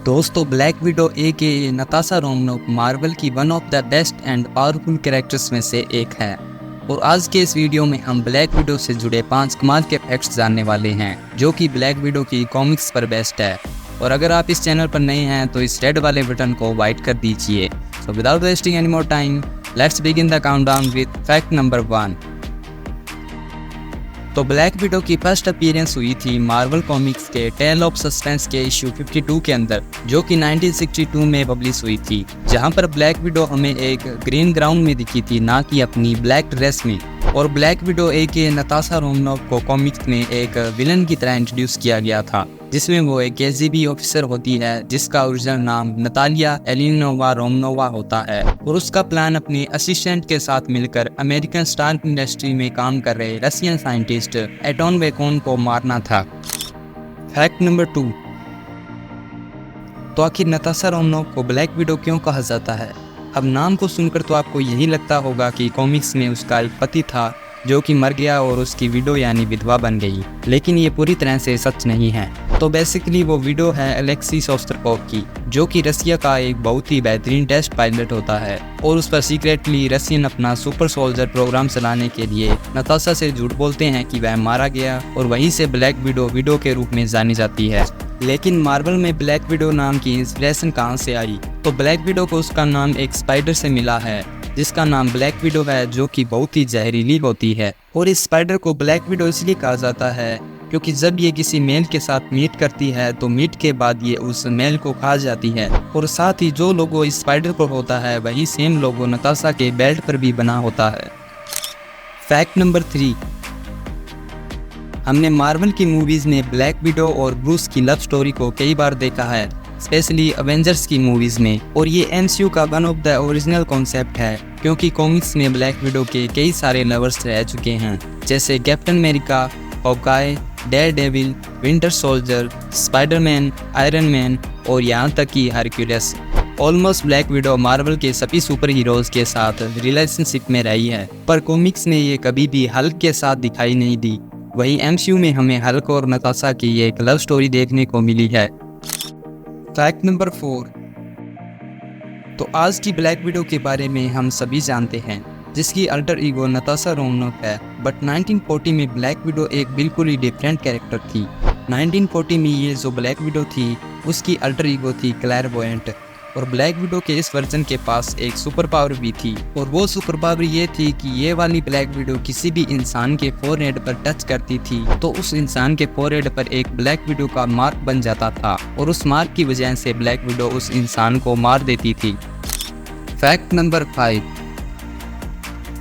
दोस्तों, black window के Natasha Romanov Marvel की one of the best and powerful characters में से एक है। और आज के इस वीडियो में हम ब्लैक विडो से जुड़े 5 कमाल के फैक्ट्स जानने वाले हैं जो कि ब्लैक विडो की कॉमिक्स पर बेस्ड है। और अगर आप इस चैनल पर नए हैं तो इस रेड वाले बटन को वाइट कर दीजिए। So without wasting any more time, let's begin the countdown with fact number 1। तो ब्लैक विडो की फर्स्ट अपीयरेंस हुई थी मार्वल कॉमिक्स के टेल ऑफ सस्पेंस के इशू 52 के अंदर, जो कि 1962 में पब्लिश हुई थी, जहां पर ब्लैक विडो हमें एक ग्रीन ग्राउंड में दिखी थी, ना कि अपनी ब्लैक ड्रेस में। और ब्लैक विडो के नताशा रोमनोव को कॉमिक्स में एक विलन की तरह इंट्रोड्यूस किया गया था, जिसमें वो एक KGB ऑफिसर होती है जिसका ओरिजिनल नाम नतालिया एलिनोवा रोमनोवा होता है। और उसका प्लान अपने असिस्टेंट के साथ मिलकर अमेरिकन स्टार इंडस्ट्री में काम कर रहे रशियन साइंटिस्ट एटॉन वेकोन को मारना था। Fact number 2। तो आखिर नताशा रोमनोव को ब्लैक विडो क्यों कहा जाता है? अब नाम को सुनकर तो आपको यही लगता होगा कि कॉमिक्स में उसका एक पति था जो कि मर गया और उसकी विडो यानी विधवा बन गई, लेकिन ये पूरी तरह से सच नहीं है। तो बेसिकली वो विडो है अलेक्सी शोस्ताकोव की, जो कि रसिया का एक बहुत ही बेहतरीन टेस्ट पायलट होता है। और उस पर सीक्रेटली रशियन अपना सुपर सोल्जर प्रोग्राम चलाने के लिए नताशा से झूठ बोलते हैं कि वह मारा गया, और वहीं से ब्लैक विडो के रूप में जानी जाती है। लेकिन मार्वल में ब्लैक विडो नाम की इंस्पिरेशन कहाँ से आई? तो ब्लैक विडो को उसका नाम एक स्पाइडर से मिला है जिसका नाम ब्लैक विडो है, जो कि बहुत ही जहरीली होती है। और इस स्पाइडर को ब्लैक विडो इसलिए कहा जाता है क्योंकि जब ये किसी मेल के साथ मीट करती है तो मीट के बाद ये उस मेल को खा जाती है। और साथ ही जो लोगो इस स्पाइडर पर होता है वही सेम लोगो नताशा के बेल्ट पर भी बना होता है। Fact number 3। हमने मार्वल की मूवीज में ब्लैक विडो और ब्रूस की लव स्टोरी को कई बार देखा है, स्पेशली अवेंजर्स की मूवीज में। और ये MCU का one of the original concept है, क्योंकि कॉमिक्स में ब्लैक विडो के कई सारे लवर्स रह चुके हैं, जैसे captain America, Hawkeye, Daredevil, winter soldier, Spiderman, iron man और यहाँ तक कि Hercules. Almost black window Marvel के सभी सुपर हीरोज के साथ रिलेशनशिप में रही है, पर कॉमिक्स में ये कभी भी हल्क के साथ दिखाई नहीं दी। वहीं MCU में हमें हल्क और नताशा की एक लव स्टोरी देखने को मिली है। Fact number 4। तो आज की ब्लैक विडो के बारे में हम सभी जानते हैं, जिसकी अल्टर ईगो नताशा रोमनोव है। बट 1940 में ब्लैक विडो एक बिल्कुल ही डिफरेंट कैरेक्टर थी। 1940 में ये जो ब्लैक विडो थी उसकी अल्टर ईगो थी क्लैरवॉयंट। और ब्लैक विडो के इस वर्जन के पास एक सुपर पावर भी थी, और वो सुपर पावर ये थी कि ये वाली ब्लैक विडो किसी भी इंसान के फोरहेड पर टच करती थी तो उस इंसान के फोरहेड पर एक ब्लैक विडो का मार्क बन जाता था, और उस मार्क की वजह से ब्लैक विडो उस इंसान को मार देती थी। Fact number 5।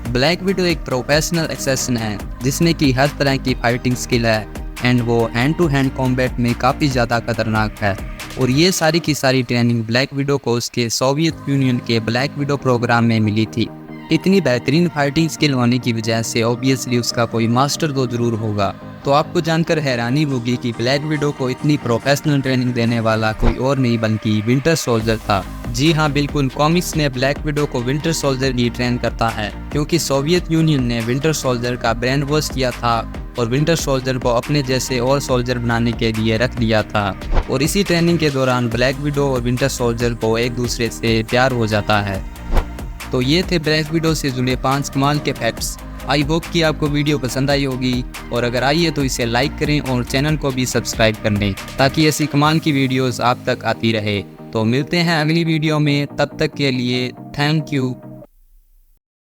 ब्लैक विडो एक प्रोफेशनल असैसिन है जिसने की हर तरह की फाइटिंग स्किल है, एंड वो हैंड टू हैंड कॉम्बैट में काफ़ी ज़्यादा खतरनाक है। और ये सारी की सारी ट्रेनिंग ब्लैक विडो को उसके सोवियत यूनियन के ब्लैक विडो प्रोग्राम में मिली थी। इतनी बेहतरीन फाइटिंग स्किल होने की वजह से ऑब्वियसली उसका कोई मास्टर तो जरूर होगा। तो आपको जानकर हैरानी होगी कि ब्लैक विडो को इतनी प्रोफेशनल ट्रेनिंग देने वाला कोई और नहीं बल्कि विंटर सोल्जर था। जी हाँ, बिल्कुल, कॉमिक्स में ब्लैक विडो को विंटर सोल्जर ही ट्रेन करता है, क्योंकि सोवियत यूनियन ने विंटर सोल्जर का ब्रेन वॉश किया था और विंटर सोल्जर को अपने जैसे और सोल्जर बनाने के लिए रख लिया था। और इसी ट्रेनिंग के दौरान ब्लैक विडो और विंटर सोल्जर को एक दूसरे से प्यार हो जाता है। तो ये थे ब्लैक विडो से जुड़े 5 कमाल के फैक्ट्स। आई होप कि आपको वीडियो पसंद आई होगी, और अगर आई है तो इसे लाइक करें और चैनल को भी सब्सक्राइब कर लें ताकि ऐसी कमाल की वीडियोस आप तक आती रहे। तो मिलते हैं अगली वीडियो में, तब तक के लिए थैंक यू।